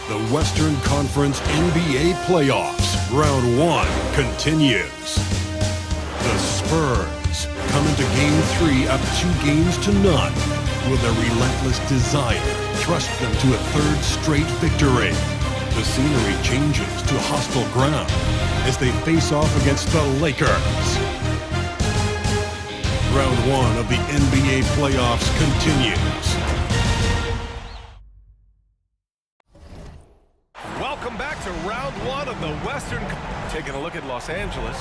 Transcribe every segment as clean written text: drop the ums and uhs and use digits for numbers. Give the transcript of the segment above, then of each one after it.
The Western Conference NBA Playoffs, Round 1 continues. The Spurs come into Game 3 up 2-0. Will their relentless desire thrust them to a third straight victory? The scenery changes to hostile ground as they face off against the Lakers. Round 1 of the NBA playoffs continues. Welcome back to round 1 of the Western. Taking a look at Los Angeles,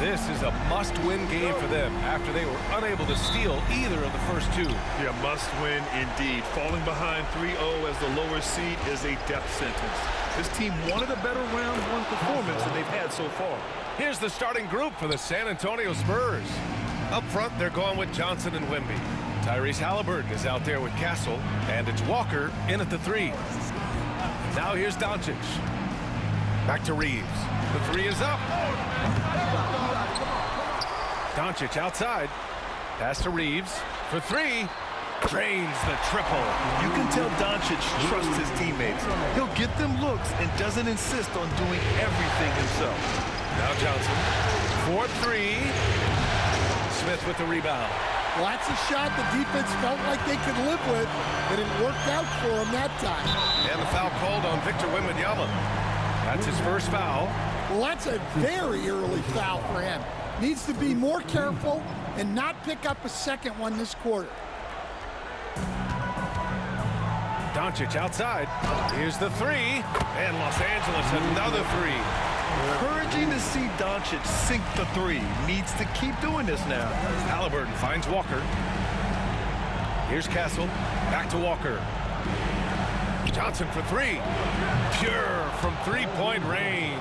this is a must-win game for them after they were unable to steal either of the first two. Yeah, must-win indeed. Falling behind 3-0 as the lower seed is a death sentence. This team wanted a better round 1 performance than they've had so far. Here's the starting group for the San Antonio Spurs. Up front, they're going with Johnson and Wemby. Tyrese Halliburton is out there with Castle, and it's Walker in at the 3. Now here's Doncic. Back to Reeves. The 3 is up. Doncic outside. Pass to Reeves for 3. Drains the triple. You can tell Doncic trusts his teammates. He'll get them looks and doesn't insist on doing everything himself. Now Johnson for 3. Smith with the rebound. Well, that's a shot the defense felt like they could live with, but it worked out for him that time. And the foul called on Victor Wembanyama. That's his first foul. Well, that's a very early foul for him. Needs to be more careful and not pick up a second one this quarter. Doncic outside. Here's the 3. And Los Angeles another 3. Encouraging to see Doncic sink the 3. Needs to keep doing this now. Halliburton finds Walker. Here's Castle. Back to Walker. Johnson for 3. Pure from three-point range.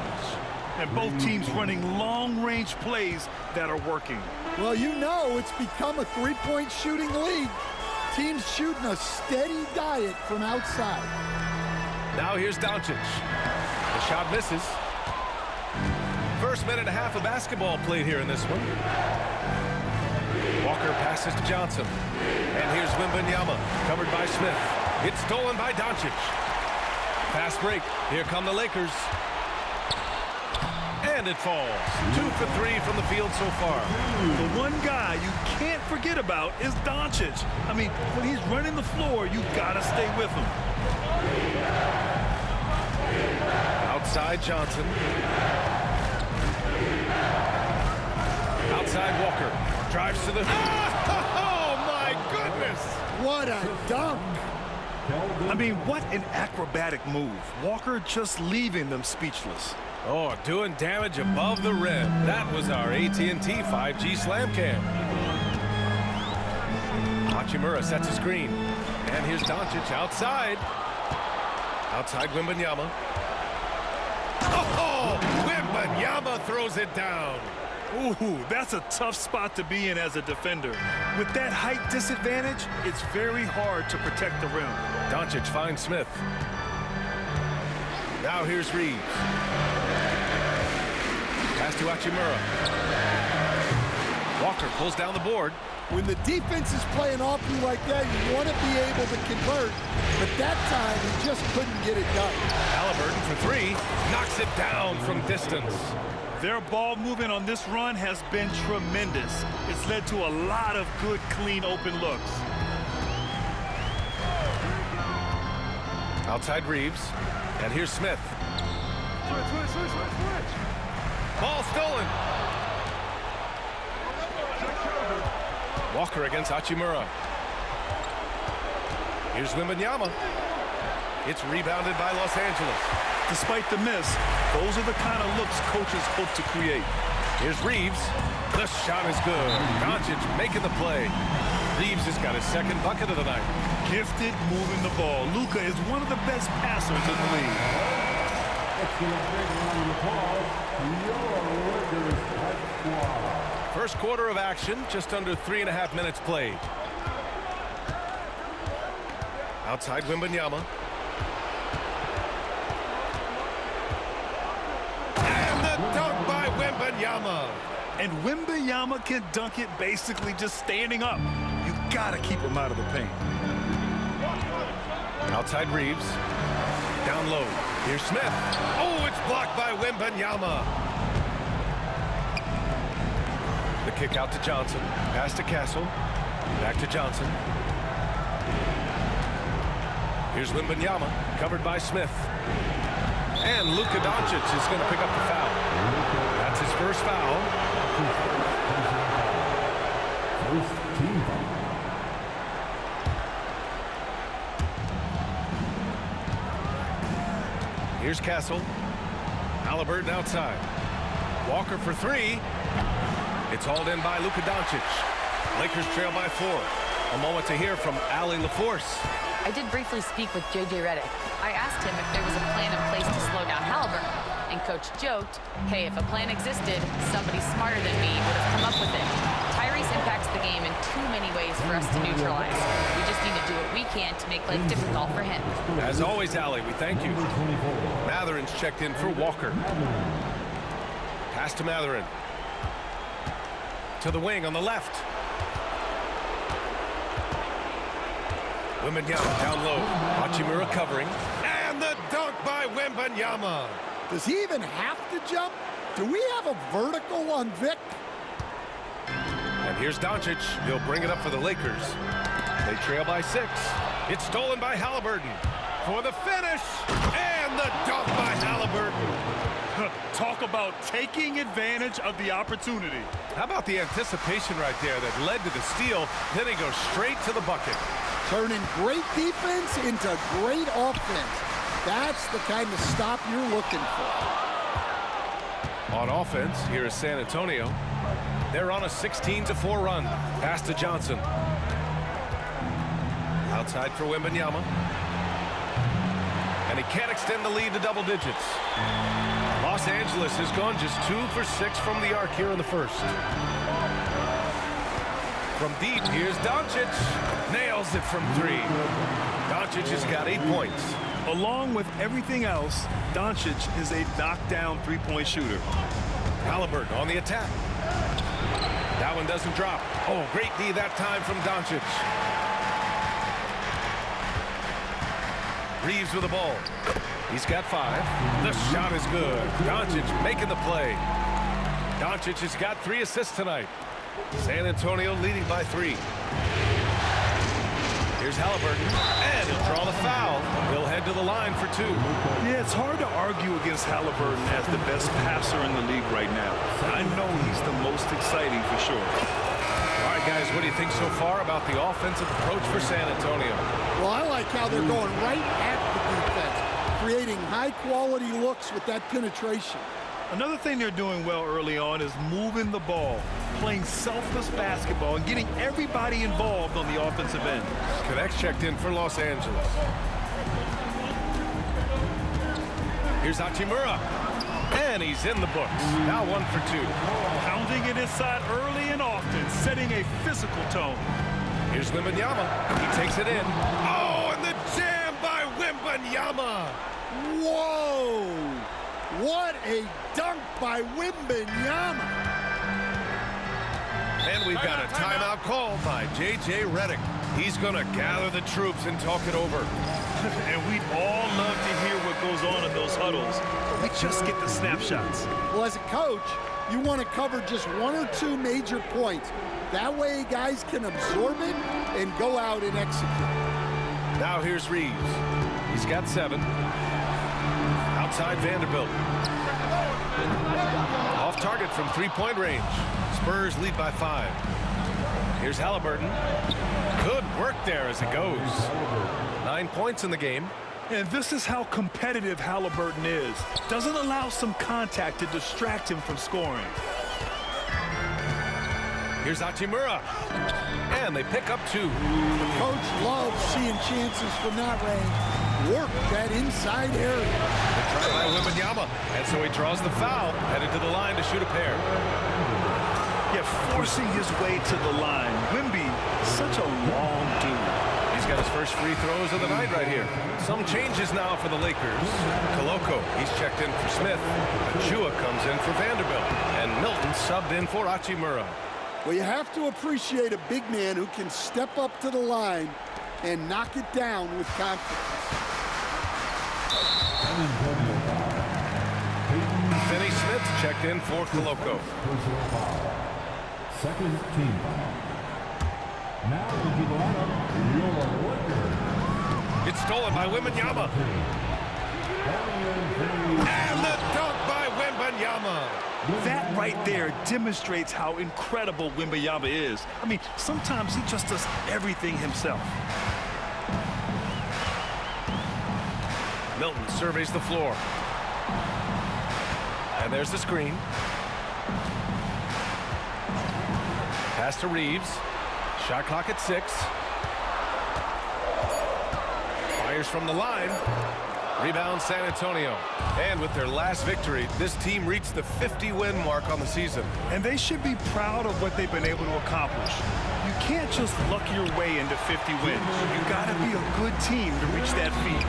And both teams running long-range plays that are working. Well, you know it's become a three-point shooting league. Teams shooting a steady diet from outside. Now here's Doncic. The shot misses. First minute and a half of basketball played here in this one. Walker passes to Johnson. And here's Wembanyama, covered by Smith. It's stolen by Doncic. Fast break. Here come the Lakers. And it falls. 2 for 3 from the field so far. The one guy you can't forget about is Doncic. I mean, when he's running the floor, you gotta stay with him. Outside Johnson. Outside Walker. Drives to the... Oh, my goodness! What a dunk! I mean, what an acrobatic move. Walker just leaving them speechless. Oh, doing damage above the rim. That was our AT&T 5G slam cam. Hachimura sets a screen. And here's Doncic outside. Outside Wembanyama. Oh, Wembanyama throws it down. Ooh, that's a tough spot to be in as a defender. With that height disadvantage, it's very hard to protect the rim. Doncic finds Smith. Now here's Reeves. Pass to Hachimura. Walker pulls down the board. When the defense is playing off you like that, you want to be able to convert. But that time, he just couldn't get it done. Halliburton for 3. Knocks it down from distance. Their ball movement on this run has been tremendous. It's led to a lot of good, clean, open looks. Outside Reeves. And here's Smith. Ball stolen. Walker against Hachimura. Here's Wembanyama. It's rebounded by Los Angeles. Despite the miss, those are the kind of looks coaches hope to create. Here's Reeves. The shot is good. Doncic making the play. Reeves has got his second bucket of the night. Gifted moving the ball. Luka is one of the best passers in the league. First quarter of action, just under 3.5 minutes played. Outside Wembanyama. And the dunk by Wembanyama. And Wembanyama can dunk it basically just standing up. You gotta keep him out of the paint. Outside Reeves. Down low. Here's Smith. Oh, it's blocked by Wembanyama. The kick out to Johnson. Pass to Castle. Back to Johnson. Here's Wembanyama, covered by Smith. And Luka Doncic is going to pick up the foul. That's his first foul. Here's Castle. Halliburton outside. Walker for three. It's hauled in by Luka Doncic. Lakers trail by 4. A moment to hear from Allie LaForce. I did briefly speak with J.J. Redick. I asked him if there was a plan in place to slow down Halliburton. And Coach joked, hey, if a plan existed, somebody smarter than me would have come up with it. Tyrese impacts the game in too many ways for us to neutralize. We just need to do what we can to make life difficult for him. As always, Allie, we thank you. Matherin's checked in for Walker. Pass to Matherin. To the wing on the left. Wembanyama down low. Hachimura covering. And the dunk by Wembanyama. Does he even have to jump? Do we have a vertical on Vic? And here's Doncic. He'll bring it up for the Lakers. They trail by 6. It's stolen by Halliburton. For the finish. And the dunk by Halliburton. Talk about taking advantage of the opportunity. How about the anticipation right there that led to the steal? Then he goes straight to the bucket. Turning great defense into great offense. That's the kind of stop you're looking for. On offense, here is San Antonio. They're on a 16-4 run. Pass to Johnson. Outside for Wembanyama. And he can't extend the lead to double digits. Los Angeles has gone just 2 for 6 from the arc here in the first. From deep, here's Doncic. Nails it from 3. Doncic has got 8 points. Along with everything else, Doncic is a knockdown three-point shooter. Halliburton on the attack. That one doesn't drop. Oh, great D that time from Doncic. Reeves with the ball. He's got 5. The shot is good. Doncic making the play. Doncic has got 3 assists tonight. San Antonio leading by 3. Here's Halliburton, and he'll draw the foul. He'll head to the line for 2. Yeah, it's hard to argue against Halliburton as the best passer in the league right now. I know he's the most exciting for sure. All right, guys, what do you think so far about the offensive approach for San Antonio? Well, I like how they're going right at the defense, creating high-quality looks with that penetration. Another thing they're doing well early on is moving the ball, playing selfless basketball, and getting everybody involved on the offensive end. Connects checked in for Los Angeles. Here's Hachimura. And he's in the books. Now 1 for 2. Pounding it inside early and often, setting a physical tone. Here's Wembanyama. He takes it in. Oh, and the jam by Wembanyama. Whoa! What a dunk by Wembanyama. And we've got a timeout called by J.J. Redick. He's going to gather the troops and talk it over. And we'd all love to hear what goes on in those huddles. We just get the snapshots. Well, as a coach, you want to cover just 1 or 2 major points. That way guys can absorb it and go out and execute. Now here's Reeves. He's got 7. Outside Vanderbilt. Off target from 3-point range. Spurs lead by 5. Here's Halliburton. Good work there as it goes. 9 points in the game. And this is how competitive Halliburton is. Doesn't allow some contact to distract him from scoring. Here's Hachimura. And they pick up 2. Coach loves seeing chances from that range. Work that inside area. They try by Wembanyama. And so he draws the foul. Headed to the line to shoot a pair. Yeah, forcing his way to the line. Wemby, such a long dude. He's got his first free throws of the night right here. Some changes now for the Lakers. Koloko, he's checked in for Smith. Achua comes in for Vanderbilt. And Milton subbed in for Hachimura. Well, you have to appreciate a big man who can step up to the line and knock it down with confidence. Finney Smith checked in for Coloco. Second team foul. Now into the lineup, your Lakers. It's stolen by Wembanyama. And the dunk by Wembanyama. That right there demonstrates how incredible Wembanyama is. I mean, sometimes he just does everything himself. Milton surveys the floor. And there's the screen. Pass to Reeves. Shot clock at 6. Fires from the line. Rebound San Antonio. And with their last victory, this team reached the 50-win mark on the season. And they should be proud of what they've been able to accomplish. You can't just luck your way into 50 wins. You gotta be a good team to reach that feat.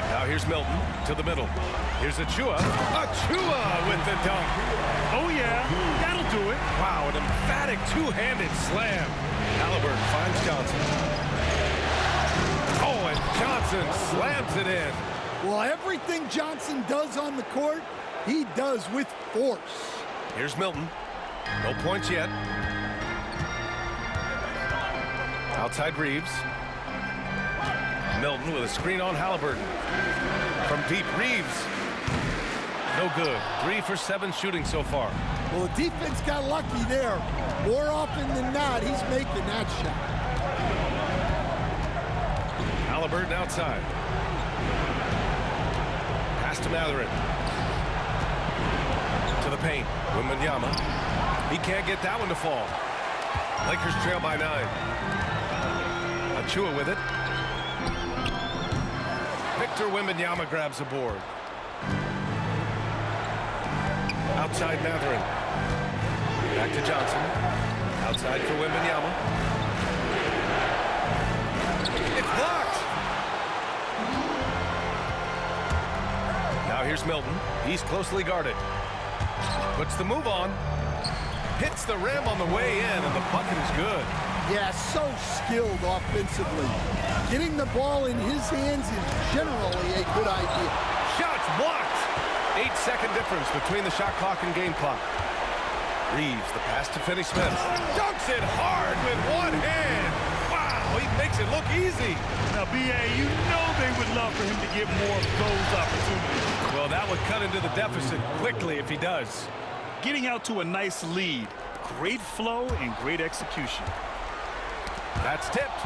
Now here's Milton to the middle. Here's Achua. Achua with the dunk. Oh yeah, that'll do it. Wow, an emphatic two-handed slam. Halliburton finds Johnson. Oh, and Johnson slams it in. Well, everything Johnson does on the court, he does with force. Here's Milton. No points yet. Outside Reeves. Milton with a screen on Halliburton. From deep, Reeves. No good. 3 for 7 shooting so far. Well, the defense got lucky there. More often than not, he's making that shot. Halliburton outside. Pass to Matherin. To the paint. Wembanyama. He can't get that one to fall. Lakers trail by 9. Achua with it. Victor Wembanyama grabs the board. Outside Matherin. Back to Johnson. Outside for Wembanyama. It's blocked. Now here's Milton. He's closely guarded. Puts the move on. Hits the rim on the way in, and the bucket is good. Yeah, so skilled offensively. Getting the ball in his hands is generally a good idea. Shots blocked. 8-second difference between the shot clock and game clock. Reeves, the pass to Finney Smith. Dunks it hard with one hand. Wow, he makes it look easy. Now, B.A., you know they would love for him to get more of those opportunities. Well, that would cut into the deficit quickly if he does. Getting out to a nice lead. Great flow and great execution. That's tipped.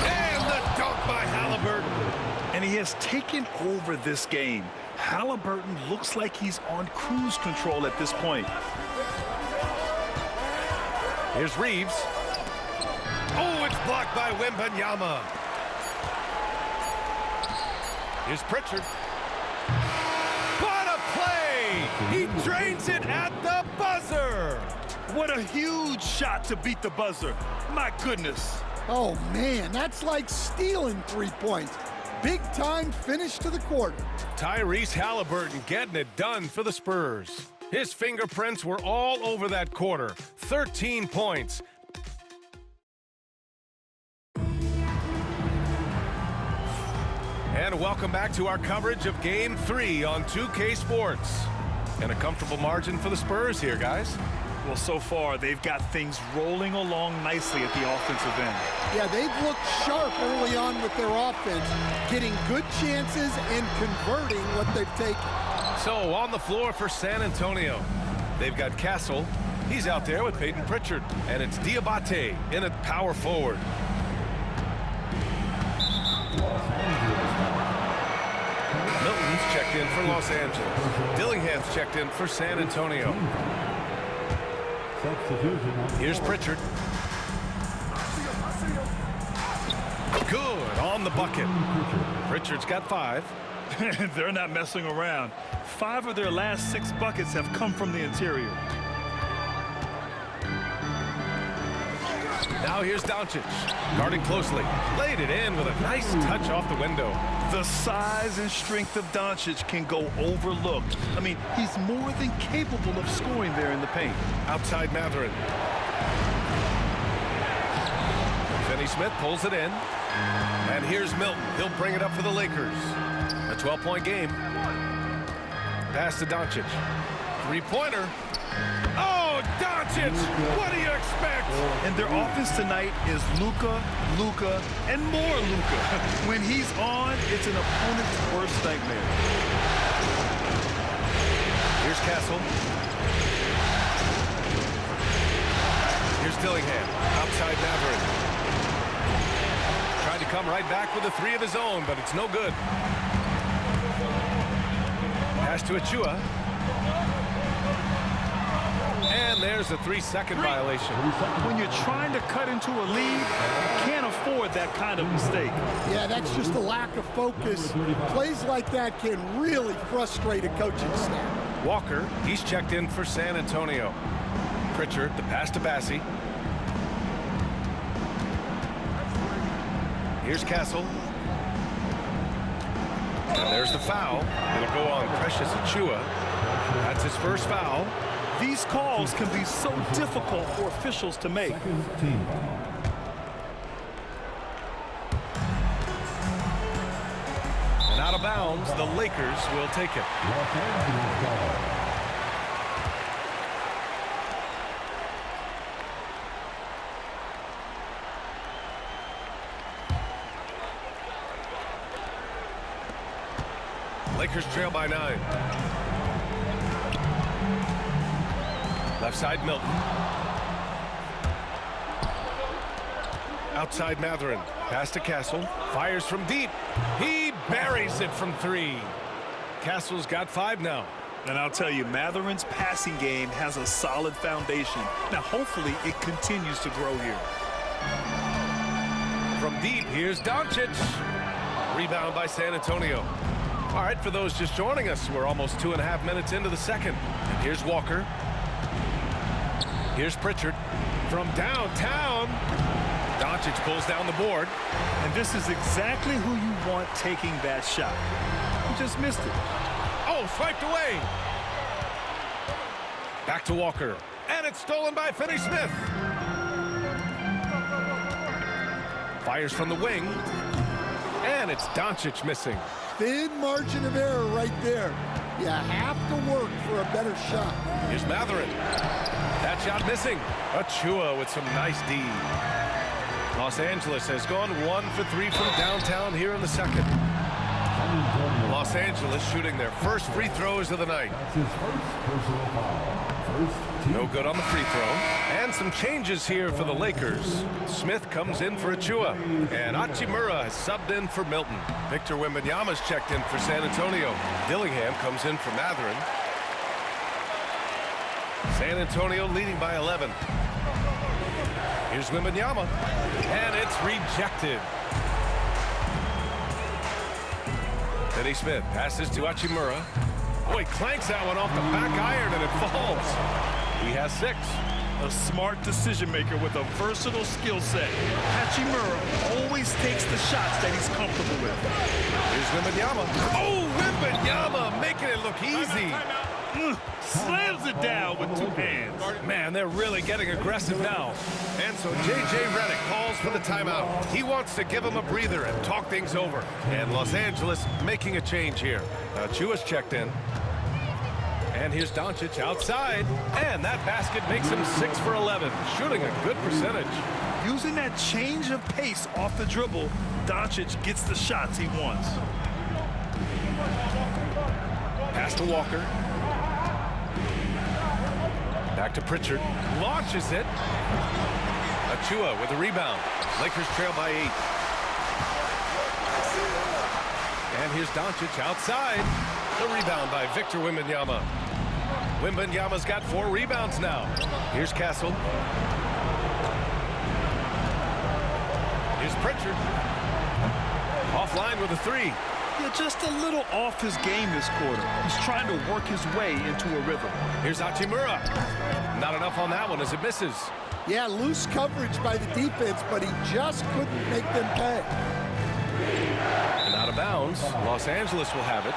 And the dunk by Halliburton. And he has taken over this game. Halliburton looks like he's on cruise control at this point. Here's Reeves. Oh, it's blocked by Wembanyama. Here's Pritchard. What a play! He drains it at the buzzer. What a huge shot to beat the buzzer. My goodness. Oh, man, that's like stealing 3 points. Big-time finish to the quarter. Tyrese Halliburton getting it done for the Spurs. His fingerprints were all over that quarter. 13 points. And welcome back to our coverage of Game 3 on 2K Sports. And a comfortable margin for the Spurs here, guys. Well, so far, they've got things rolling along nicely at the offensive end. Yeah, they've looked sharp early on with their offense, getting good chances and converting what they've taken. So, on the floor for San Antonio, they've got Castle. He's out there with Peyton Pritchard. And it's Diabate in at power forward. Milton's checked in for Los Angeles. Dillingham's checked in for San Antonio. Here's Pritchard. Good on the bucket. Pritchard's got 5. They're not messing around. 5 of their last 6 buckets have come from the interior. Now here's Doncic. Guarding closely. Laid it in with a nice touch off the window. The size and strength of Doncic can go overlooked. I mean, he's more than capable of scoring there in the paint. Outside Matherin. Finney Smith pulls it in. And here's Milton. He'll bring it up for the Lakers. A 12-point game. Pass to Doncic. Three-pointer. Oh, Doncic! What do you expect? And their offense tonight is Luka, and more Luka. When he's on, it's an opponent's worst nightmare. Here's Castle. Here's Dillingham. Outside Maverick. Tried to come right back with a three of his own, but it's no good. Pass to Achua. And there's a 3-second violation. When you're trying to cut into a lead, you can't afford that kind of mistake. Yeah, that's just a lack of focus. Plays like that can really frustrate a coaching staff. Walker, he's checked in for San Antonio. Pritchard, the pass to Bassie. Here's Castle. And there's the foul. It'll go on Precious Achua. That's his first foul. These calls can be so difficult for officials to make. And out of bounds, the Lakers will take it. Lakers trail by 9. Left side, Milton. Outside, Matherin. Pass to Castle. Fires from deep. He buries it from 3. Castle's got 5 now. And I'll tell you, Matherin's passing game has a solid foundation. Now, hopefully, it continues to grow here. From deep, here's Doncic. Rebound by San Antonio. All right, for those just joining us, we're almost 2.5 minutes into the second. And here's Walker. Here's Pritchard from downtown. Doncic pulls down the board. And this is exactly who you want taking that shot. He just missed it. Oh, swiped away. Back to Walker. And it's stolen by Finney-Smith. Fires from the wing. And it's Doncic missing. Thin margin of error right there. You have to work for a better shot. Here's Matherin. That shot missing. Achua with some nice D. Los Angeles has gone 1 for 3 from downtown here in the second. Los Angeles shooting their first free throws of the night. That's his first personal foul. First team. No good on the free throw. And some changes here for the Lakers. Smith comes in for Achua. And Hachimura has subbed in for Milton. Victor Wembanyama's checked in for San Antonio. Dillingham comes in for Matherin. San Antonio leading by 11. Here's Wembanyama. And it's rejected. Finney-Smith passes to Hachimura. Oh, he clanks that one off the back iron and it falls. He has 6. A smart decision maker with a versatile skill set. Hachimura always takes the shots that he's comfortable with. Here's Wembanyama. Oh, Wembanyama making it look easy. Slams it down with 2 hands. Man, they're really getting aggressive now. And so J.J. Redick calls for the timeout. He wants to give him a breather and talk things over. And Los Angeles making a change here. Achua's checked in. And here's Doncic outside. And that basket makes him 6 for 11, shooting a good percentage. Using that change of pace off the dribble, Doncic gets the shots he wants. Pass to Walker. Back to Pritchard. Launches it. Achua with a rebound. Lakers trail by 8. And here's Doncic outside. The rebound by Victor Wembanyama. Wembanyama's got 4 rebounds now. Here's Castle. Here's Pritchard. Offline with a 3. Yeah, just a little off his game this quarter. He's trying to work his way into a rhythm. Here's Hachimura. Not enough on that one as it misses. Yeah, loose coverage by the defense, but he just couldn't make them pay. And out of bounds, Los Angeles will have it.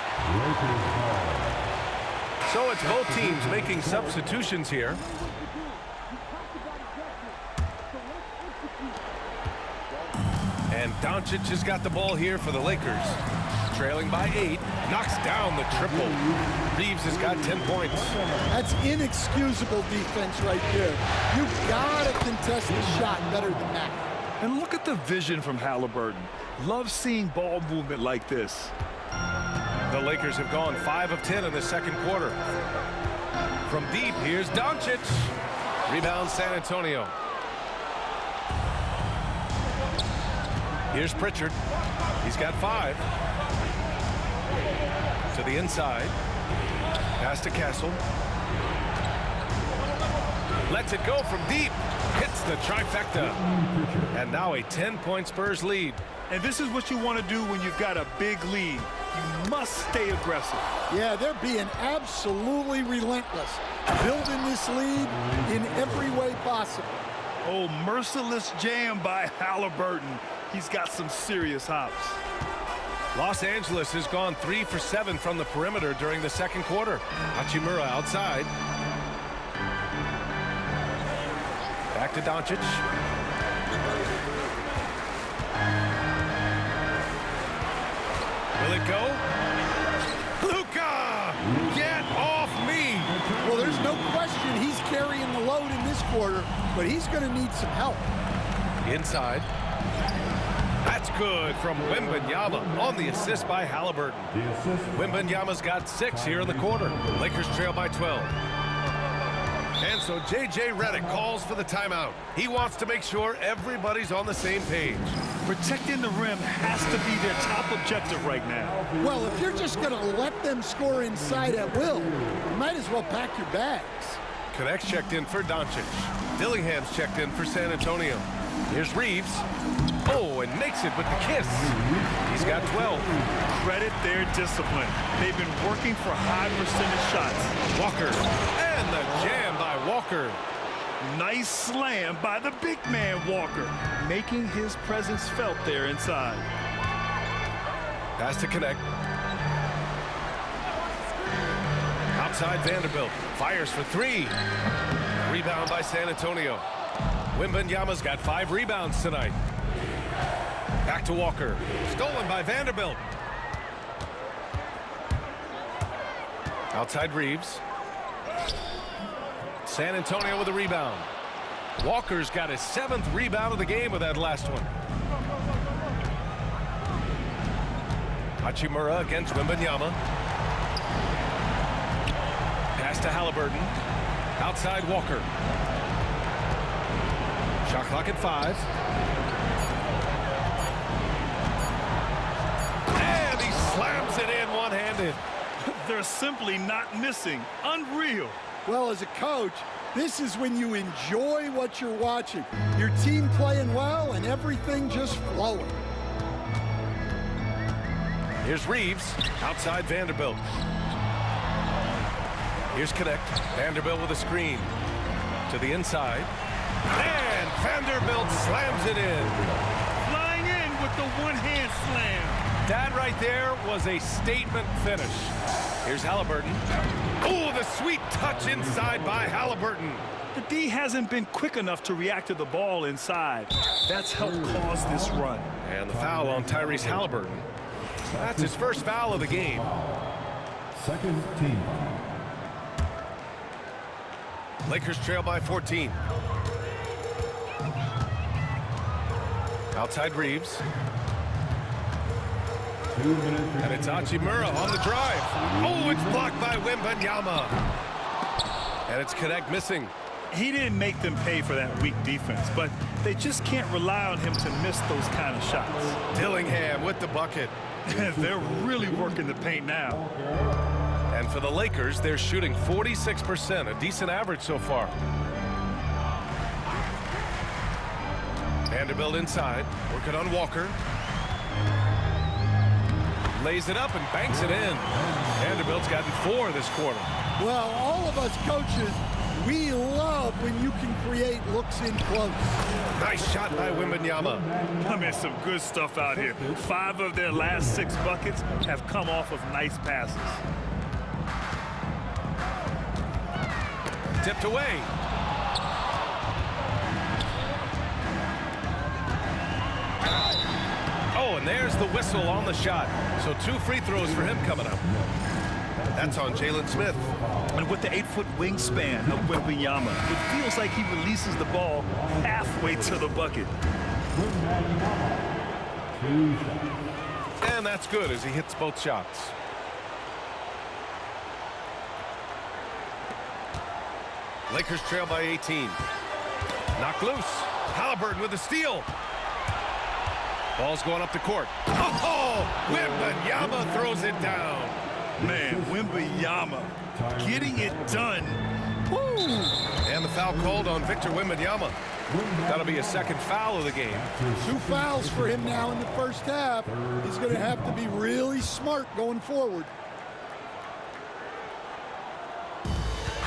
So it's both teams making substitutions here. And Doncic has got the ball here for the Lakers. trailing by 8, knocks down the triple. Reeves has got 10 points. That's inexcusable defense right there. You gotta contest the shot better than that. And look at the vision from Halliburton. Love seeing ball movement like this. The Lakers have gone 5 of 10 in the second quarter. From deep, here's Doncic. Rebound San Antonio. Here's Pritchard. He's got 5. To the inside. Pass to Castle. Lets it go from deep. Hits the trifecta. And now a 10-point Spurs lead. And this is what you want to do when you've got a big lead. You must stay aggressive. Yeah, they're being absolutely relentless, building this lead in every way possible. Oh, merciless jam by Halliburton. He's got some serious hops. Los Angeles has gone 3 for 7 from the perimeter during the second quarter. Hachimura outside. Back to Doncic. Will it go? Luka! Get off me! Well, there's no question he's carrying the load in this quarter, but he's going to need some help. Inside. That's good from Wembanyama on the assist by Halliburton. Wembanyama's got 6 here in the quarter. Lakers trail by 12. And so J.J. Redick calls for the timeout. He wants to make sure everybody's on the same page. Protecting the rim has to be their top objective right now. Well, if you're just going to let them score inside at will, you might as well pack your bags. Connects checked in for Doncic. Dillingham's checked in for San Antonio. Here's Reeves. Oh, and makes it with the kiss. He's got 12. Credit their discipline. They've been working for high percentage shots. Walker. And the jam by Walker. Nice slam by the big man Walker, making his presence felt there inside. Pass to Connect. Outside Vanderbilt. Fires for 3. Rebound by San Antonio. Wembanyama's got 5 rebounds tonight. Back to Walker. Stolen by Vanderbilt. Outside Reeves. San Antonio with a rebound. Walker's got his 7th rebound of the game with that last one. Hachimura against Wembanyama. Pass to Halliburton. Outside Walker. Shot clock at 5. And he slams it in one-handed. They're simply not missing. Unreal. Well, as a coach, this is when you enjoy what you're watching. Your team playing well and everything just flowing. Here's Reeves. Outside Vanderbilt. Here's Connect. Vanderbilt with a screen. To the inside. And Vanderbilt slams it in. Flying in with the one-hand slam. That right there was a statement finish. Here's Halliburton. Oh, the sweet touch inside by Halliburton. The D hasn't been quick enough to react to the ball inside. That's helped cause this run. And the foul on Tyrese Halliburton. That's his first foul of the game. Second team. Lakers trail by 14. Outside Reeves. 2 minutes. And it's Hachimura on the drive. Oh, it's blocked by Wembanyama. And it's Connect missing. He didn't make them pay for that weak defense, but they just can't rely on him to miss those kind of shots. Dillingham with the bucket. They're really working the paint now. And for the Lakers, they're shooting 46%, a decent average so far. Vanderbilt inside, working on Walker. Lays it up and banks it in. Vanderbilt's gotten 4 this quarter. Well, all of us coaches, we love when you can create looks in close. Nice shot by Wembanyama. I mean, some good stuff out here. 5 of their last 6 buckets have come off of nice passes. Tipped away. Oh, and there's the whistle on the shot. So 2 free throws for him coming up. That's on Jalen Smith. And with the 8-foot wingspan of Wembanyama, it feels like he releases the ball halfway to the bucket. And that's good as he hits both shots. Lakers trail by 18. Knocked loose. Halliburton with the steal. Ball's going up the court. Oh, Wembanyama throws it down. Man, Wembanyama getting it done. Woo! And the foul called on Victor Wembanyama. That'll be a second foul of the game. 2 fouls for him now in the first half. He's going to have to be really smart going forward.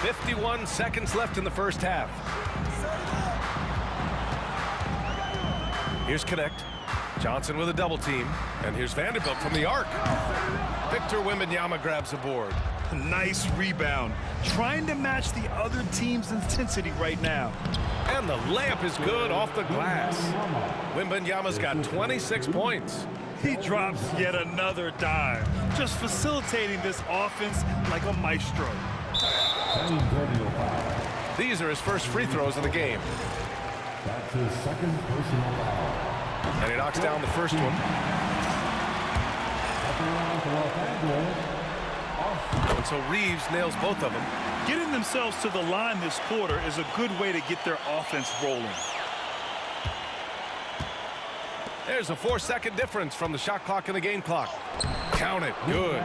51 seconds left in the first half. Here's Connect. Johnson with a double team. And here's Vanderbilt from the arc. Victor Wembanyama grabs the board. Nice rebound. Trying to match the other team's intensity right now. And the layup is good off the glass. Wembanyama's got 26 points. He drops yet another dime. Just facilitating this offense like a maestro. These are his first free throws of the game. That's his second personal foul. And he knocks down the first one. And so Reeves nails both of them. Getting themselves to the line this quarter is a good way to get their offense rolling. There's a 4-second difference from the shot clock and the game clock. Count it. Good.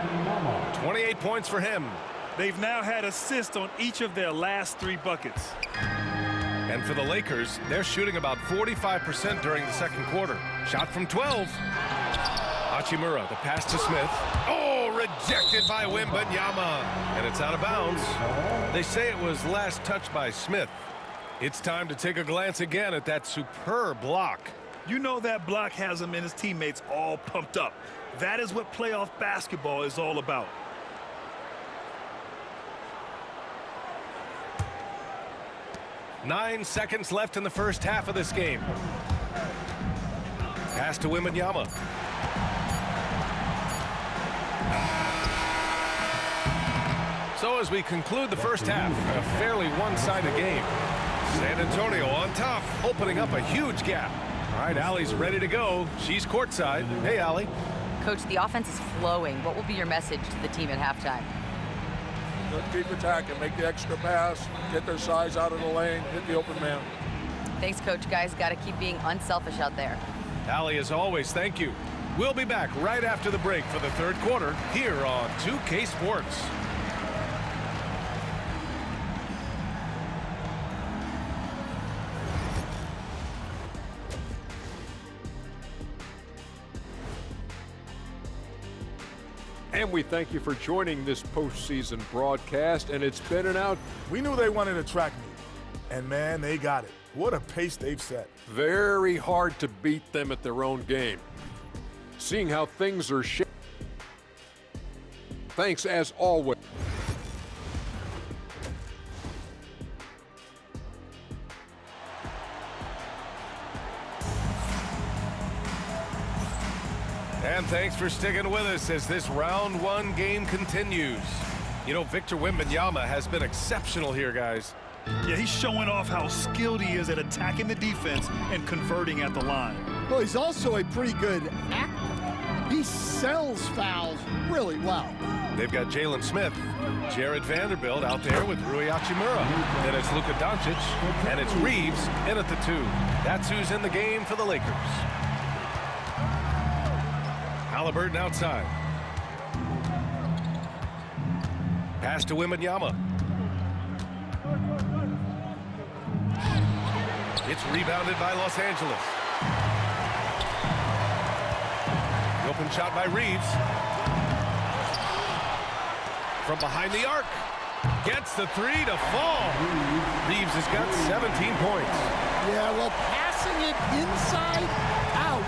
28 points for him. They've now had assists on each of their last 3 buckets. And for the Lakers, they're shooting about 45% during the second quarter. Shot from 12. Hachimura, the pass to Smith. Oh, rejected by Wembanyama. And it's out of bounds. They say it was last touched by Smith. It's time to take a glance again at that superb block. You know that block has him and his teammates all pumped up. That is what playoff basketball is all about. Nine seconds left in the first half of this game. Pass to Wembanyama. So as we conclude the first half, a fairly one-sided game. San Antonio on top, opening up a huge gap. All right, Allie's ready to go. She's courtside. Hey, Allie. Coach, the offense is flowing. What will be your message to the team at halftime? Keep attacking, make the extra pass, get their size out of the lane, hit the open man. Thanks, Coach. Guys, got to keep being unselfish out there. Allie, as always, thank you. We'll be back right after the break for the third quarter here on 2K Sports. And we thank you for joining this postseason broadcast, and it's been an out. We knew they wanted to track me, and man, they got it. What a pace they've set. Very hard to beat them at their own game. Seeing how things are shaping. Thanks as always. And thanks for sticking with us as this round one game continues. You know, Victor Wembanyama has been exceptional here, guys. Yeah, he's showing off how skilled he is at attacking the defense and converting at the line. Well, he's also a pretty good actor. He sells fouls really well. They've got Jalen Smith, Jared Vanderbilt out there with Rui Hachimura. Then it's Luka Doncic, and it's Reeves in at the 2. That's who's in the game for the Lakers. Halliburton outside. Pass to Wembanyama. It's rebounded by Los Angeles. The open shot by Reeves. From behind the arc. Gets the 3 to fall. Reeves has got 17 points. Yeah, well, passing it inside out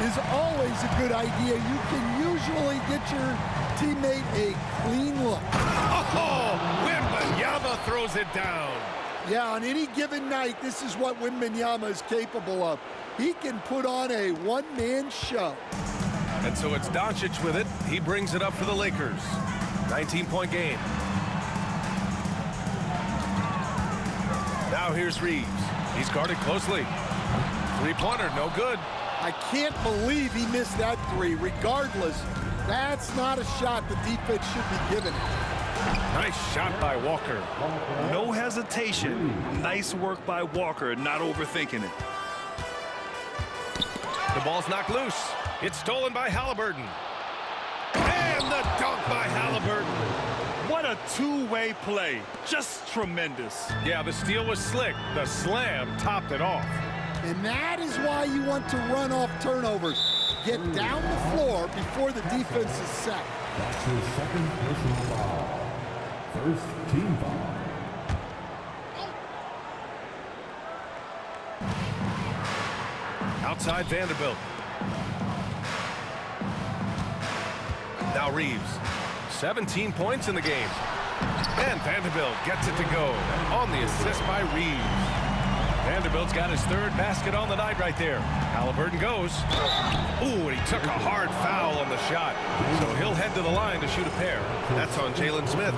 is always a good idea. You can usually get your teammate a clean look. Oh, Wembanyama throws it down. Yeah, on any given night, this is what Wembanyama is capable of. He can put on a one-man show. And so it's Doncic with it. He brings it up for the Lakers. 19-point game. Now here's Reeves. He's guarded closely. Three-pointer, no good. I can't believe he missed that three. Regardless, that's not a shot the defense should be giving it. Nice shot by Walker. No hesitation. Nice work by Walker, not overthinking it. The ball's knocked loose. It's stolen by Halliburton. And the dunk by Halliburton. What a two-way play. Just tremendous. Yeah, the steal was slick. The slam topped it off. And that is why you want to run off turnovers. Get down the floor before the defense is set. That's his second personal foul. First team foul. Outside Vanderbilt. Now Reeves. 17 points in the game. And Vanderbilt gets it to go on the assist by Reeves. Vanderbilt's got his third basket on the night right there. Halliburton goes. Ooh, and he took a hard foul on the shot. So he'll head to the line to shoot a pair. That's on Jalen Smith.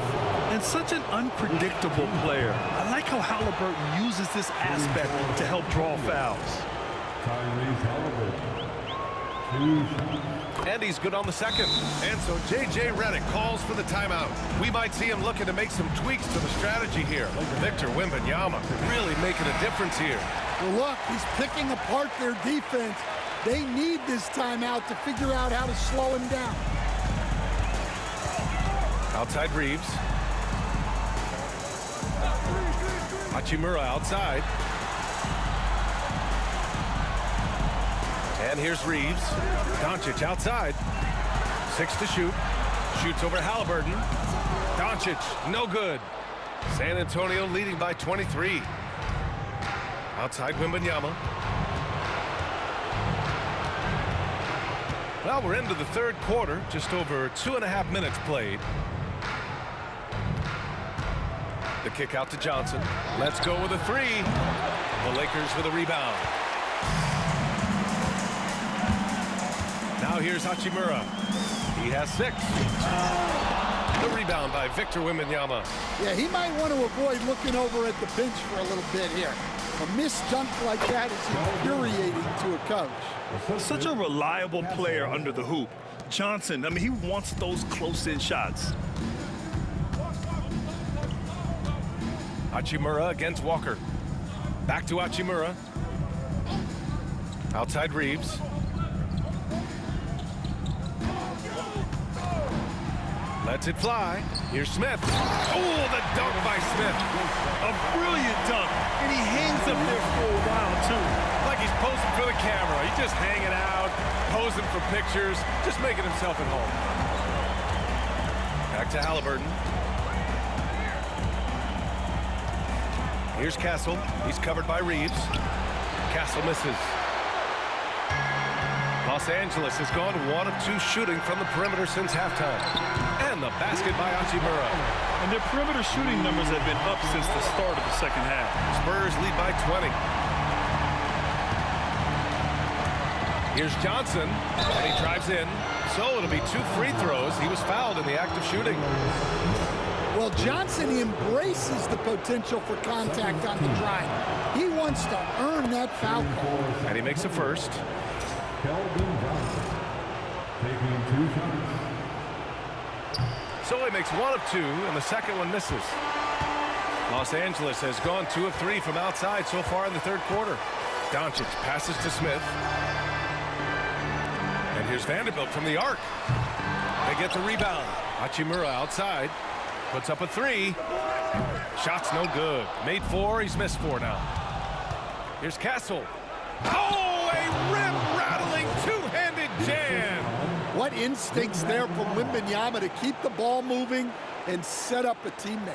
And such an unpredictable player. I like how Halliburton uses this aspect to help draw fouls. Tyrese Halliburton. 2 shots. And he's good on the second. And so J.J. Redick calls for the timeout. We might see him looking to make some tweaks to the strategy here. Victor Wembanyama really making a difference here. Well, look, he's picking apart their defense. They need this timeout to figure out how to slow him down. Outside Reeves. Hachimura outside. And here's Reeves. Doncic outside. 6 to shoot. Shoots over Halliburton. Doncic, no good. San Antonio leading by 23. Outside Wembanyama. Well, we're into the third quarter. Just over 2.5 minutes played. The kick out to Johnson. Let's go with a three. The Lakers with a rebound. Now here's Hachimura. He has 6. The rebound by Victor Wembanyama. Yeah, he might want to avoid looking over at the bench for a little bit here. A missed dunk like that is infuriating to a coach. Such a reliable player under the hoop. Johnson, I mean, he wants those close-in shots. Hachimura against Walker. Back to Hachimura. Outside Reeves. Lets it fly. Here's Smith. Oh, the dunk by Smith. A brilliant dunk, and he hangs up there for a while, too. Like he's posing for the camera. He's just hanging out, posing for pictures, just making himself at home. Back to Halliburton. Here's Castle. He's covered by Reeves. Castle misses. Los Angeles has gone 1 of 2 shooting from the perimeter since halftime. And the basket by Hachimura. And their perimeter shooting numbers have been up since the start of the second half. Spurs lead by 20. Here's Johnson, and he drives in. So it'll be 2 free throws. He was fouled in the act of shooting. Well, Johnson embraces the potential for contact on the drive. He wants to earn that foul call. And he makes a first. Keldon Johnson. Taking 2 shots. So he makes 1 of 2, and the second one misses. Los Angeles has gone 2 of 3 from outside so far in the third quarter. Doncic passes to Smith. And here's Vanderbilt from the arc. They get the rebound. Hachimura outside. Puts up a 3. Shot's no good. Made 4. He's missed 4 now. Here's Castle. Oh, a rim-rattling two-handed jam. What instincts there from Wembanyama to keep the ball moving and set up a teammate.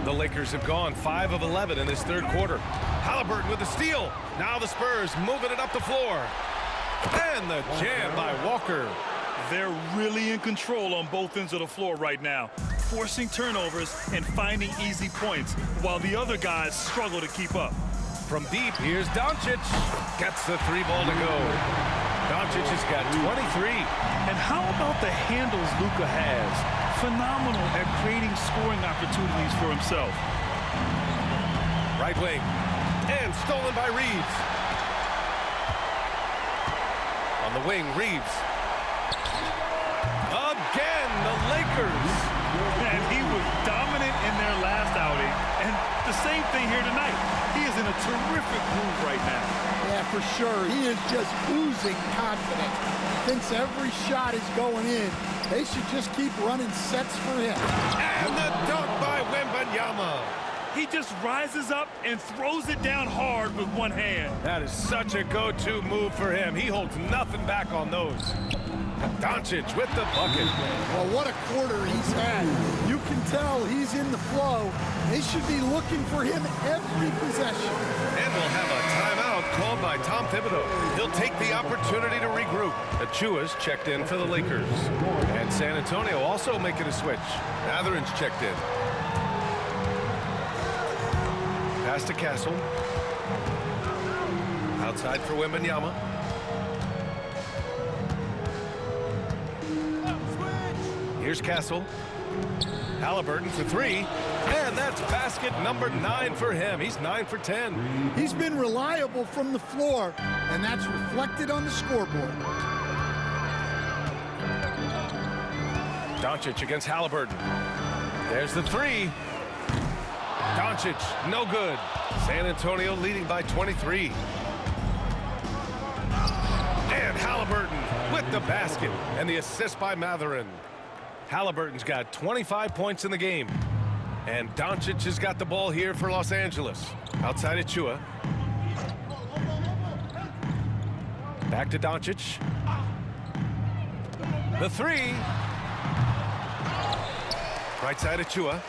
The Lakers have gone 5 of 11 in this third quarter. Halliburton with the steal. Now the Spurs moving it up the floor. And the jam by Walker. They're really in control on both ends of the floor right now. forcing turnovers and finding easy points, while the other guys struggle to keep up. From deep, here's Doncic. Gets the three ball to go. Doncic has got 23. And how about the handles Luka has? Phenomenal at creating scoring opportunities for himself. Right wing. And stolen by Reeves. On the wing, Reeves. Again, the Lakers. And he was dominant in their last outing. And the same thing here tonight. He is in a terrific groove right now. Yeah, for sure. He is just oozing confidence. Thinks every shot is going in. They should just keep running sets for him. And the dunk by Wembanyama. He just rises up and throws it down hard with one hand. That is such a go-to move for him. He holds nothing back on those. Doncic with the bucket. Well, what a quarter he's had. You can tell he's in the flow. They should be looking for him every possession. And we'll have a timeout called by Tom Thibodeau. He'll take the opportunity to regroup. Achua's checked in for the Lakers. And San Antonio also making a switch. Mathurin's checked in. Pass to Castle. Outside for Wembanyama. Here's Castle. Halliburton for three. And that's basket number 9 for him. He's 9 for 10. He's been reliable from the floor, and that's reflected on the scoreboard. Doncic against Halliburton. There's the three. Doncic, no good. San Antonio leading by 23. And Halliburton with the basket and the assist by Mathurin. Halliburton's got 25 points in the game. And Doncic has got the ball here for Los Angeles. Outside Achua. Back to Doncic. The three. Right side Achua.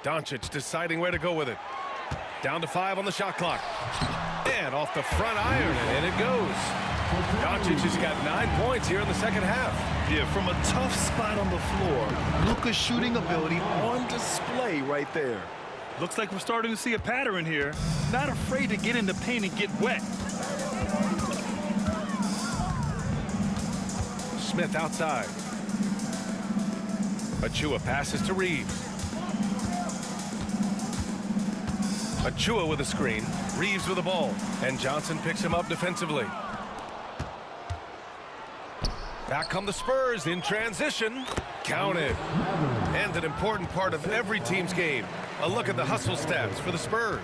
Doncic deciding where to go with it. Down to 5 on the shot clock. And off the front iron, and it goes. Doncic has got 9 points here in the second half. Yeah, from a tough spot on the floor, Luka's shooting ability on display right there. Looks like we're starting to see a pattern here. Not afraid to get in the paint and get wet. Smith outside. Achua passes to Reeves. Achua with a screen. Reeves with the ball. And Johnson picks him up defensively. Back come the Spurs in transition. Counted. And an important part of every team's game. A look at the hustle stats for the Spurs.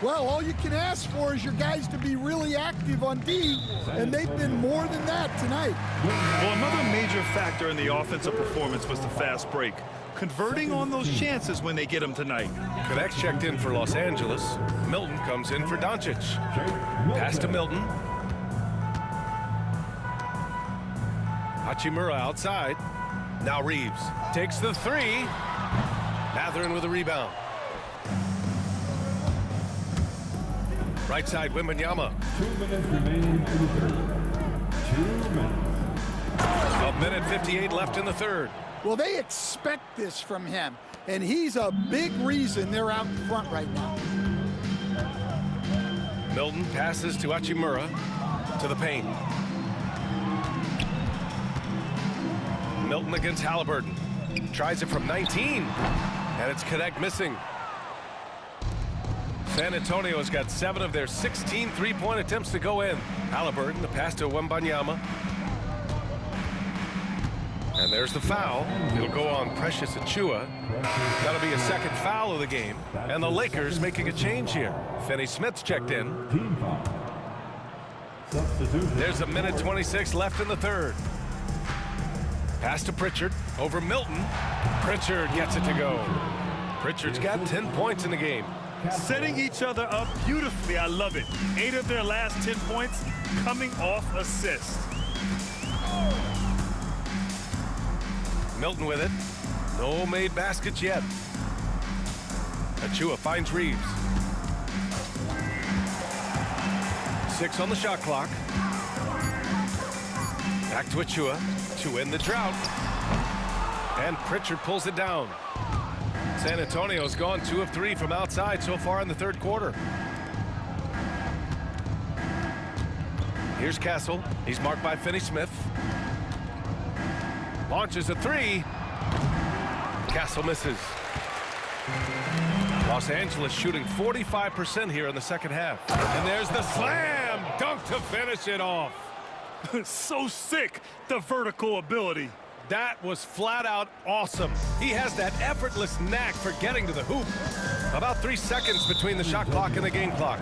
Well, all you can ask for is your guys to be really active on D, and they've been more than that tonight. Well, another major factor in the offensive performance was the fast break. Converting on those chances when they get them tonight. Connects checked in for Los Angeles. Milton comes in for Doncic. Pass to Milton. Hachimura outside. Now Reeves takes the three. Mathurin with a rebound. Right side, Wembanyama. 2 minutes remaining in the third. 2 minutes. A minute 58 left in the third. Well, they expect this from him, and he's a big reason they're out in front right now. Milton passes to Hachimura to the paint. Milton against Halliburton. Tries it from 19, and it's Connect missing. San Antonio's got 7 of their 16 three-point attempts to go in. Halliburton, the pass to Wembanyama. And there's the foul. It'll go on Precious Achua. That'll be a second foul of the game. And the Lakers making a change here. Finney Smith's checked in. Team foul. Substitution. There's a minute 26 left in the third. Pass to Pritchard over Milton. Pritchard gets it to go. Pritchard's got 10 points in the game. Setting each other up beautifully. I love it. 8 of their last 10 points coming off assists. Milton with it. No made baskets yet. Achua finds Reeves. 6 on the shot clock. Back to Achua to end the drought. And Pritchard pulls it down. San Antonio's gone 2 of 3 from outside so far in the third quarter. Here's Castle. He's marked by Finney-Smith. Launches a 3. Castle misses. Los Angeles shooting 45% here in the second half. And there's the slam dunk to finish it off. So sick, the vertical ability. That was flat out awesome. He has that effortless knack for getting to the hoop. About 3 seconds between the shot clock and the game clock.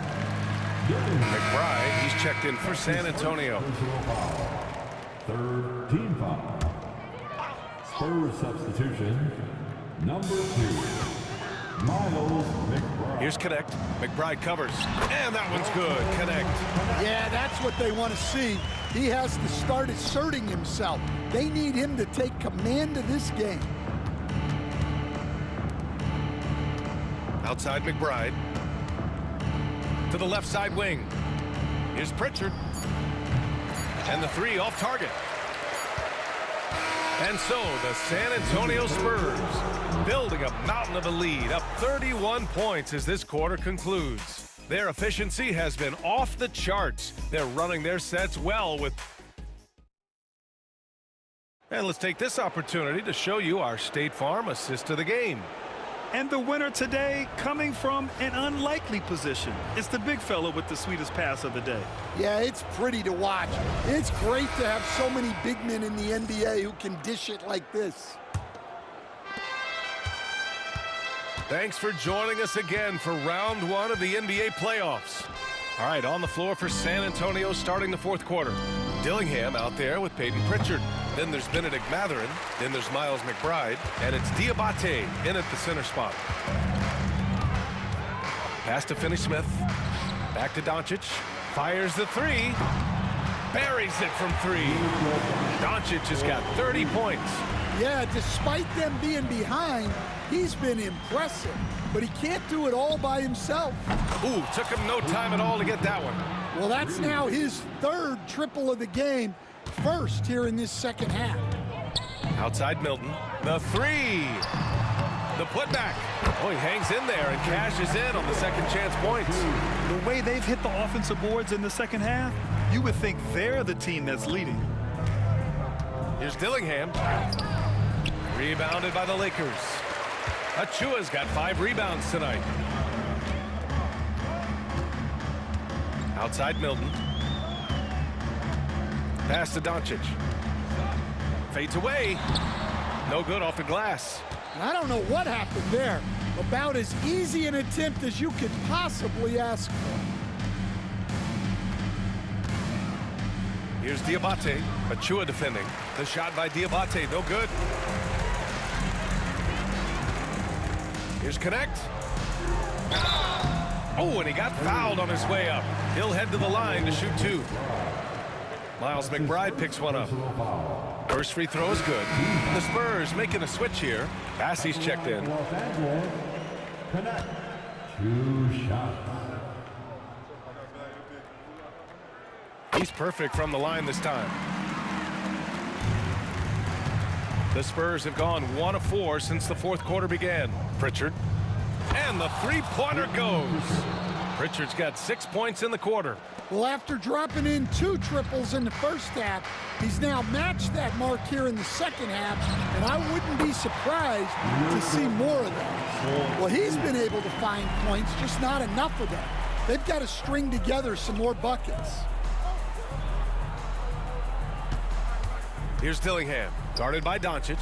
McBride, he's checked in for San Antonio. Third team foul. Spurs substitution, number 2, Miles McBride. Here's Connect. McBride covers. And that one's good. Connect. Yeah, that's what they want to see. He has to start asserting himself. They need him to take command of this game. Outside McBride. To the left side wing. Here's Pritchard. And the 3 off target. And so the San Antonio Spurs building a mountain of a lead, up 31 points as this quarter concludes. Their efficiency has been off the charts. They're running their sets well with... And let's take this opportunity to show you our State Farm assist of the game. And the winner today coming from an unlikely position. It's the big fella with the sweetest pass of the day. Yeah, it's pretty to watch. It's great to have so many big men in the NBA who can dish it like this. Thanks for joining us again for round 1 of the NBA playoffs. All right, on the floor for San Antonio starting the fourth quarter. Dillingham out there with Peyton Pritchard. Then there's Benedict Mathurin. Then there's Miles McBride. And it's Diabate in at the center spot. Pass to Finney-Smith. Back to Doncic. Fires the 3. Buries it from 3. Doncic has got 30 points. Yeah, despite them being behind, he's been impressive. But he can't do it all by himself. Ooh, took him no time at all to get that one. Well, that's now his 3rd triple of the game. First here in this second half. Outside Milton. The 3. The putback. Oh, he hangs in there and cashes in on the second chance points. The way they've hit the offensive boards in the second half, you would think they're the team that's leading. Here's Dillingham. Rebounded by the Lakers. Achua's got 5 rebounds tonight. Outside Milton. Pass to Doncic. Fades away. No good off the glass. I don't know what happened there. About as easy an attempt as you could possibly ask for. Here's Diabate. Achua defending. The shot by Diabate, no good. Here's Connect. Oh, and he got fouled on his way up. He'll head to the line to shoot 2. Miles McBride picks one up. First free throw is good. The Spurs making a switch here. Bassey's checked in. Los Angeles, Connect, 2 shots. He's perfect from the line this time. The Spurs have gone 1 of 4 since the fourth quarter began. Pritchard. And the 3-pointer goes. Pritchard's got 6 points in the quarter. Well, after dropping in 2 triples in the first half, he's now matched that mark here in the second half, and I wouldn't be surprised to see more of that. Well, he's been able to find points, just not enough of them. They've got to string together some more buckets. Here's Dillingham, guarded by Doncic.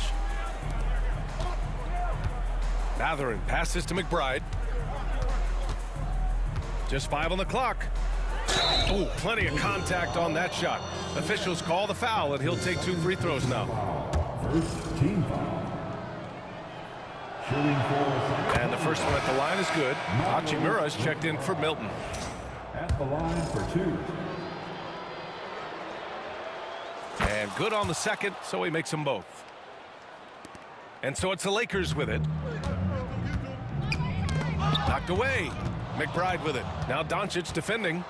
Mathurin passes to McBride. Just 5 on the clock. Oh, plenty of contact on that shot. Officials call the foul, and he'll take 2 free throws now. First team foul. Shooting for... And the first one at the line is good. Hachimura's checked in for Milton. At the line for 2. And good on the second, so he makes them both. And so it's the Lakers with it. Knocked away. McBride with it. Now Doncic defending.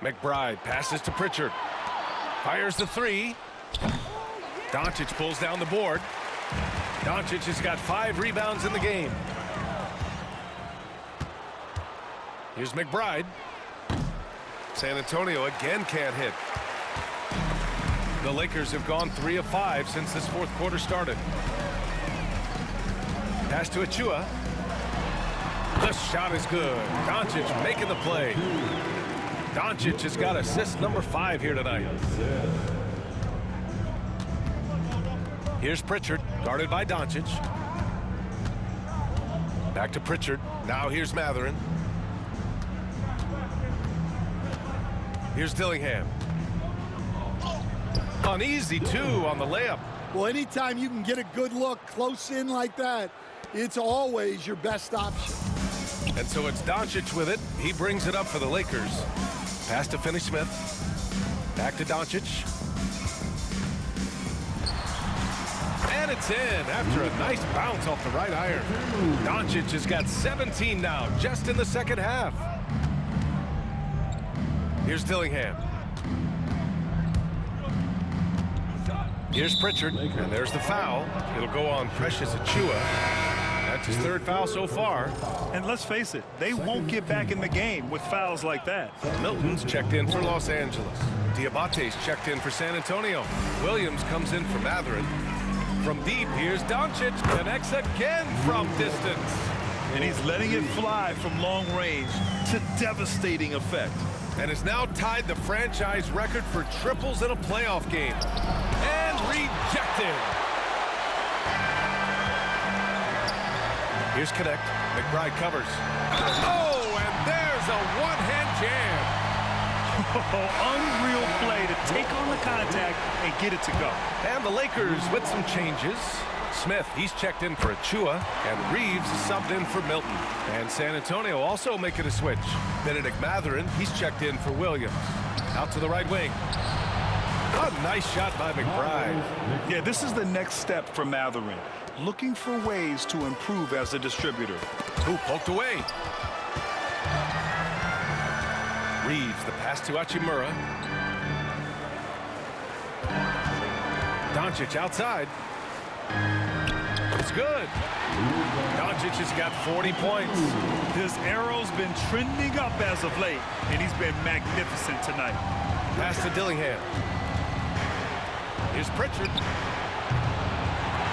McBride passes to Pritchard. Fires the three. Doncic pulls down the board. Doncic has got 5 rebounds in the game. Here's McBride. San Antonio again can't hit. The Lakers have gone 3 of 5 since this fourth quarter started. Pass to Achua. The shot is good. Doncic making the play. Doncic has got assist number 5 here tonight. Here's Pritchard, guarded by Doncic. Back to Pritchard. Now here's Mathurin. Here's Dillingham. An easy 2 on the layup. Well, anytime you can get a good look close in like that, it's always your best option. And so it's Doncic with it. He brings it up for the Lakers. Pass to Finney-Smith. Back to Doncic. And it's in after a nice bounce off the right iron. Doncic has got 17 now, just in the second half. Here's Dillingham. Here's Pritchard, and there's the foul. It'll go on Precious Achua. That's his 3rd foul so far. And let's face it, they won't get back in the game with fouls like that. Milton's checked in for Los Angeles. Diabate's checked in for San Antonio. Williams comes in for Mathurin. From deep, here's Doncic. Connects again from distance. And he's letting it fly from long range to devastating effect. And has now tied the franchise record for triples in a playoff game. And rejected. Here's Connect. McBride covers. Oh, and there's a one-hand jam. Unreal play to take on the contact and get it to go. And the Lakers with some changes. Smith, he's checked in for Achua, and Reeves is subbed in for Milton. And San Antonio also making a switch. Benedict Mathurin, he's checked in for Williams. Out to the right wing. A nice shot by McBride. Yeah, this is the next step for Mathurin. Looking for ways to improve as a distributor. Who poked away. Reeves, the pass to Hachimura. Doncic outside. It's good. Doncic has got 40 points. His arrow's been trending up as of late, and he's been magnificent tonight. Pass to Dillingham. Here's Pritchard.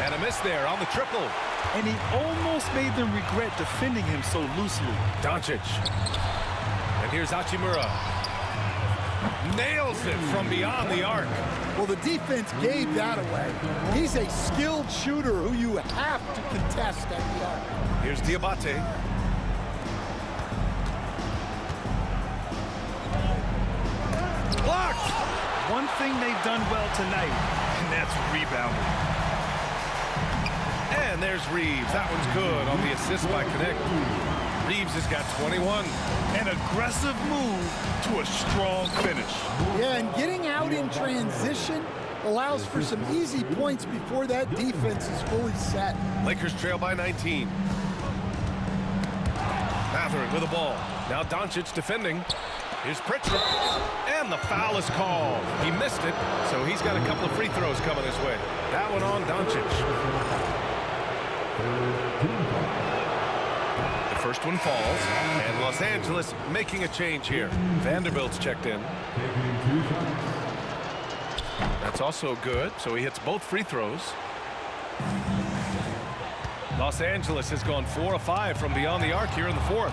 And a miss there on the triple. And he almost made them regret defending him so loosely. Doncic. And here's Hachimura. Nails it from beyond the arc. Well, the defense gave that away. He's a skilled shooter who you have to contest at the arc. Here's Diabate. Blocked! One thing they've done well tonight, and that's rebounding. And there's Reeves. That one's good on the assist by Connect. Reeves has got 21. An aggressive move to a strong finish. Yeah, and getting out in transition allows for some easy points before that defense is fully set. Lakers trail by 19. Mathurin with the ball. Now Doncic defending. Here's Pritchard. And the foul is called. He missed it, so he's got a couple of free throws coming his way. That one on Doncic. The first one falls, and Los Angeles making a change here. Vanderbilt's checked in. That's also good, so he hits both free throws. Los Angeles has gone 4 of 5 from beyond the arc here in the fourth.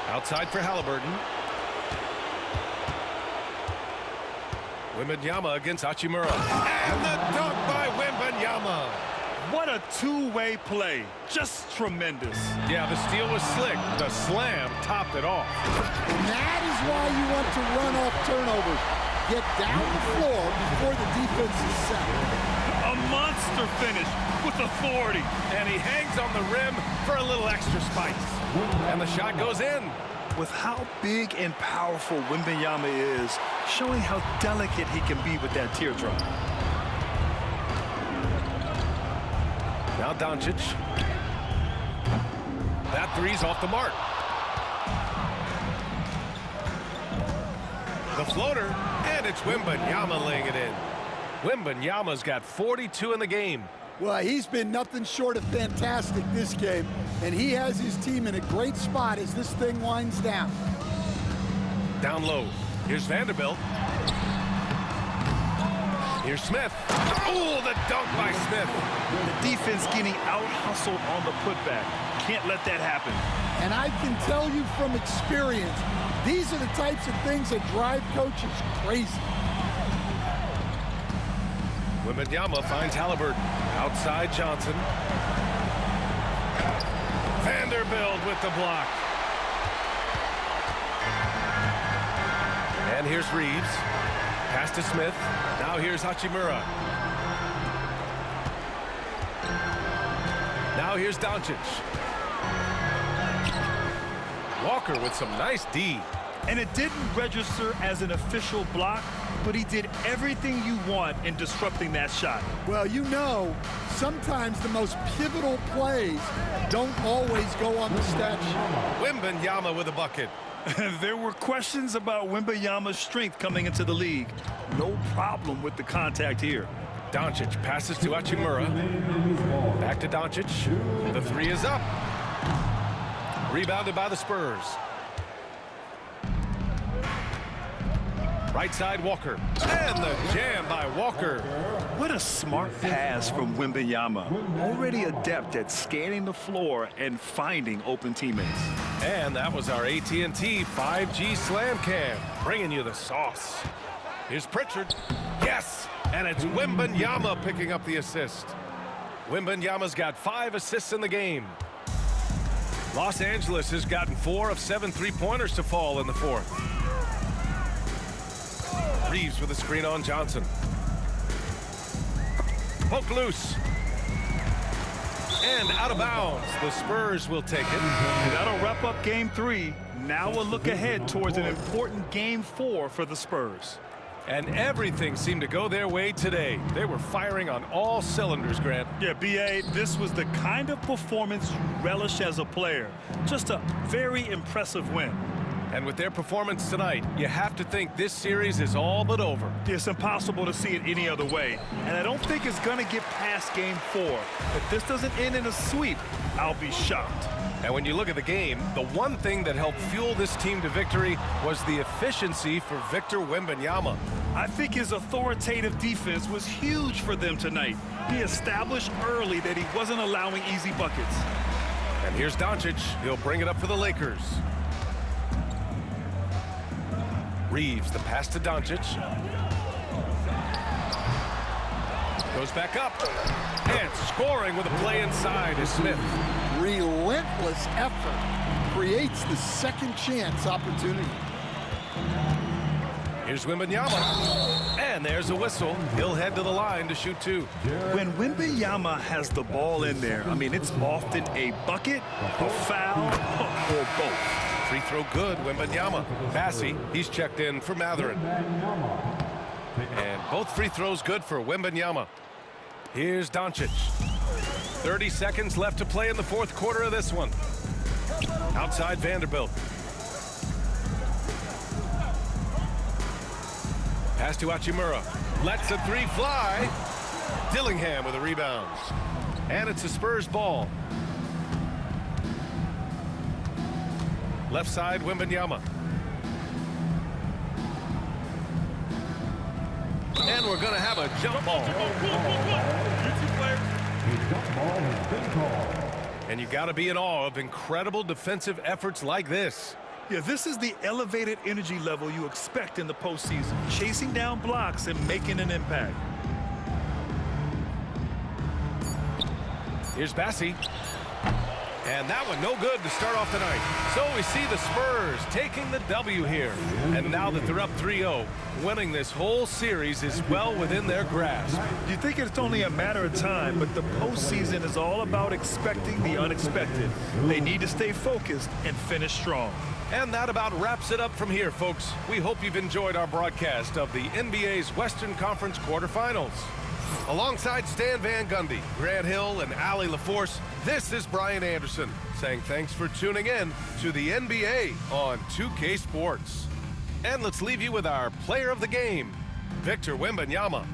Outside for Halliburton. Wembanyama against Hachimura. And the dunk by Wembanyama. What a two-way play. Just tremendous. Yeah, the steal was slick. The slam topped it off. And that is why you want to run off turnovers. Get down the floor before the defense is set. A monster finish with authority. And he hangs on the rim for a little extra spice. And the shot goes in. With how big and powerful Wembanyama is, showing how delicate he can be with that teardrop. Now Doncic. That three's off the mark. floater, and it's Wembanyama laying it in. Wembanyama's got 42 in the game. Well, he's been nothing short of fantastic this game, and he has his team in a great spot as this thing winds down. Down low. Here's Vanderbilt. Here's Smith. Oh, the dunk by Smith. The defense getting out-hustled on the putback. Can't let that happen. And I can tell you from experience, these are the types of things that drive coaches crazy. Wembanyama finds Halliburton. Outside Johnson. Vanderbilt with the block. And here's Reeves. Pass to Smith. Now here's Hachimura. Now here's Doncic. Walker with some nice D. And it didn't register as an official block, but he did everything you want in disrupting that shot. Well, you know, sometimes the most pivotal plays don't always go on the stat sheet. Wembanyama with a bucket. There were questions about Wembanyama's strength coming into the league. No problem with the contact here. Doncic passes to Hachimura. Back to Doncic. The three is up. Rebounded by the Spurs. Right side, Walker. And the jam by Walker. What a smart pass from Wembanyama. Already adept at scanning the floor and finding open teammates. And that was our AT&T 5G Slam Cam, bringing you the sauce. Here's Pritchard. Yes! And it's Wembanyama picking up the assist. Wembanyama's got 5 assists in the game. Los Angeles has gotten 4 of 7 three-pointers to fall in the fourth. Reeves with a screen on Johnson. Poke loose. And out of bounds. The Spurs will take it. That'll wrap up game 3. Now a look ahead towards an important game 4 for the Spurs. And everything seemed to go their way today. They were firing on all cylinders, Grant. Yeah, B.A., this was the kind of performance you relish as a player. Just a very impressive win. And with their performance tonight, you have to think this series is all but over. It's impossible to see it any other way. And I don't think it's going to get past game 4. If this doesn't end in a sweep, I'll be shocked. And when you look at the game, the one thing that helped fuel this team to victory was the efficiency for Victor Wembanyama. I think his authoritative defense was huge for them tonight. He established early that he wasn't allowing easy buckets. And here's Doncic. He'll bring it up for the Lakers. Reeves, the pass to Doncic. Goes back up. And scoring with a play inside is Smith. Relentless effort creates the second chance opportunity. Here's Wembanyama. And there's a whistle. He'll head to the line to shoot 2. When Wembanyama has the ball in there, I mean, it's often a bucket, a foul, or both. Free throw good, Wembanyama. Bassey, he's checked in for Matherin. And both free throws good for Wembanyama. Here's Doncic. 30 seconds left to play in the fourth quarter of this one. Outside Vanderbilt. Pass to Hachimura. Lets the three fly. Dillingham with a rebound. And it's a Spurs ball. Left side, Wembanyama. And we're going to have a jump ball. And you got to be in awe of incredible defensive efforts like this. Yeah, this is the elevated energy level you expect in the postseason. Chasing down blocks and making an impact. Here's Bassey. And that one no good to start off the night. So we see the Spurs taking the W here. And now that they're up 3-0, winning this whole series is well within their grasp. You think it's only a matter of time, but the postseason is all about expecting the unexpected. They need to stay focused and finish strong. And that about wraps it up from here, folks. We hope you've enjoyed our broadcast of the NBA's Western Conference quarterfinals. Alongside Stan Van Gundy, Grant Hill, and Allie LaForce, this is Brian Anderson saying thanks for tuning in to the NBA on 2K Sports. And let's leave you with our player of the game, Victor Wembanyama.